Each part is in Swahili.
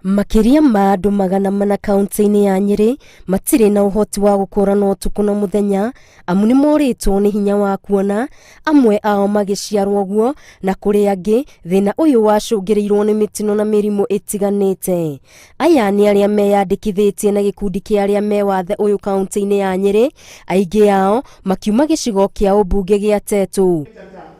Makĩria ma andũ 400 kaunti-inĩ ya Nyeri matirĩ na ũhoti wa gũkũrana ũtukũ na mũthenya amu nĩ morĩtwo nĩ hinya wa kuona, amwe ao magĩciarwo guo na kũrĩ angĩ thĩna ũyũ wacũngĩrĩirwo nĩ mĩtino na mĩrimũ ĩtiganĩte. Aya nĩ arĩa meyandĩkithĩtie na gĩkundi kĩa arĩa me wathe ũyũ kaunti-inĩ ya Nyeri, aingĩ ao makiuma gĩcigo kĩa ũmbunge gĩa Tetu.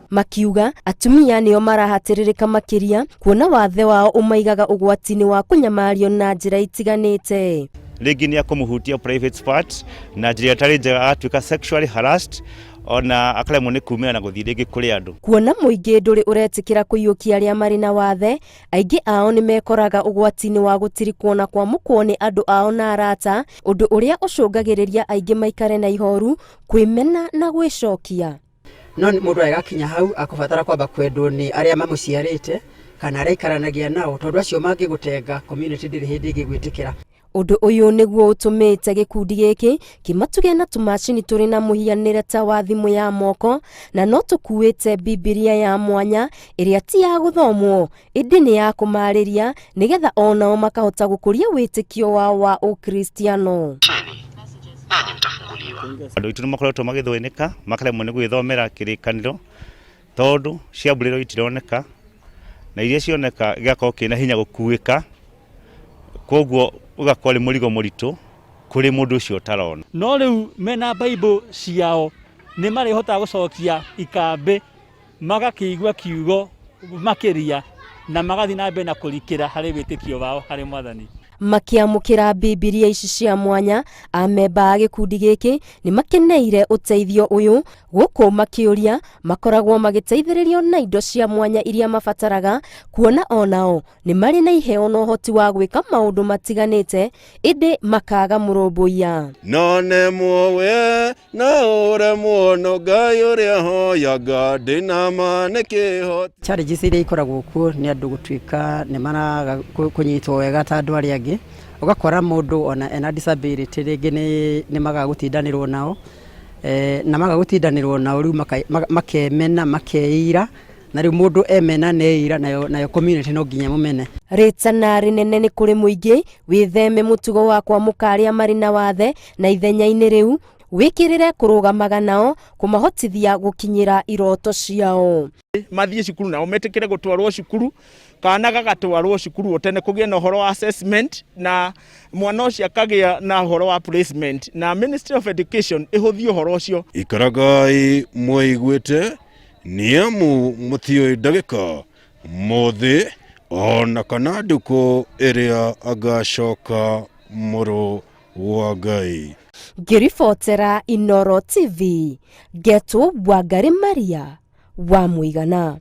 Makiuga atumia nĩo marahatĩrĩrĩka makĩria kuona wathe wao ũmaigaga ũgwati-inĩ wa kũnyamario na njĩra itiganĩte. Rĩngĩ nĩ akũmũhutia private part na njĩra ĩtarĩ njega, atuĩka sexually harassed ona akaremwo nĩ kumĩra na gũthiĩ rĩngĩ kũrĩ andũ. Kuona mũingĩ ndũrĩ ũretĩkĩra kũiyũkia arĩa marĩ na wathe, aingĩ ao nĩ mekoraga ũgwati-inĩ wa gũtirikwo na kwamũkwo nĩ andũ ao na arata, ũndũ ũrĩa ũcũngagĩrĩria aingĩ maikare na ihoru, kwĩmena na gwĩcokia. No mũndũ agakinya hau akũbatara kwamba kwendwo nĩ arĩa mamũciarĩte kana arĩa ikaranagia nao, tondũ acio mangĩgũtenga community ndĩrĩ hĩndĩ ĩngĩgwĩtĩkĩra. Ũndũ ũyũ nĩguo ũtũmĩte gĩkundi gĩkĩ kĩmatuge na tũmacini tũrĩ na mũhianĩre ta wa thimũ ya moko, na no tũkuĩte Bibilia ya mwanya ĩrĩa ti ya gũthomwo ĩndĩ nĩ ya kũmarĩria nĩgetha onao makahota gũkũria wĩtĩkio wao wa ũkristiano. Andũ aitũ nĩ makoretwo magĩthĩnĩka, makaremwo nĩ gwĩthomera kĩrĩkanĩro tondũ ciambũrĩro itironeka na iria cioneka gĩgakorwo kĩna hinya gũkuĩka, koguo ũgakorwo mũrigo mũritũ kũrĩ mũndũ ũcio ũtarona. No rĩu mena Bible ciao nĩ marĩhotaga gũcokia ikambĩ, magakĩigua kiugo makĩria na magathiĩ na mbere na kũrikĩra harĩ wĩtĩkio wao harĩ Mwathani. Makiamũkĩra Bibilia ici cia mwanya, amemba a gĩkundi gĩkĩ nĩ makeneire ũteithio ũyũ, gũkũ makĩũria makoragwo magĩteithĩrĩrio na indo cia mwanya iria mabataraga, kuona onao nĩ marĩ na iheo na ũhoti wa gwĩka maũndũ matiganĩte ĩndĩ makaga mũrũmbũiya. None mwowe na ũremwo no Ngai ũrĩa hoyaga ndĩna ma nĩ kĩhota. Challenges iria ikoragwo kuo nĩ andũ gũtuĩka nĩ maraga kũnyitwo wega ta andũ arĩa angĩ, ugakora mũndũ ona ena disability rĩngĩ nĩ magagũtindanĩrwo nao na magagũtindanĩrwo nao rĩu makemena makeira, na rĩu mũndũ emena neira nayo community no nginya mũmene. Rĩtana rĩnene nĩ kũrĩ mũingĩ wĩtheme mũtugo wa kwamũka arĩa marĩ na wathe, na ithenya-inĩ rĩu wĩkĩrĩre kũrũgamaga nao kũmahotithia gũkinyĩra iroto ciao. Mathiĩ cukuru nao metĩkĩre gũtwarwo cukuru, kana gagatwarwo cukuru tene kũgĩe na ũhoro wa assessment na mwana ũcio akagĩa na ũhoro wa placement, na Ministry of Education ĩhũthie ũhoro ũcio. Ikaragai mwaiguĩte nĩ amu mũtiũĩ ndagĩka mothĩ ona kana ndũkũ ĩrĩa agacoka mũrũ wa Ngai. Ngĩribotera Inooro TV, Getwo Wangari Maria wa Mũigana.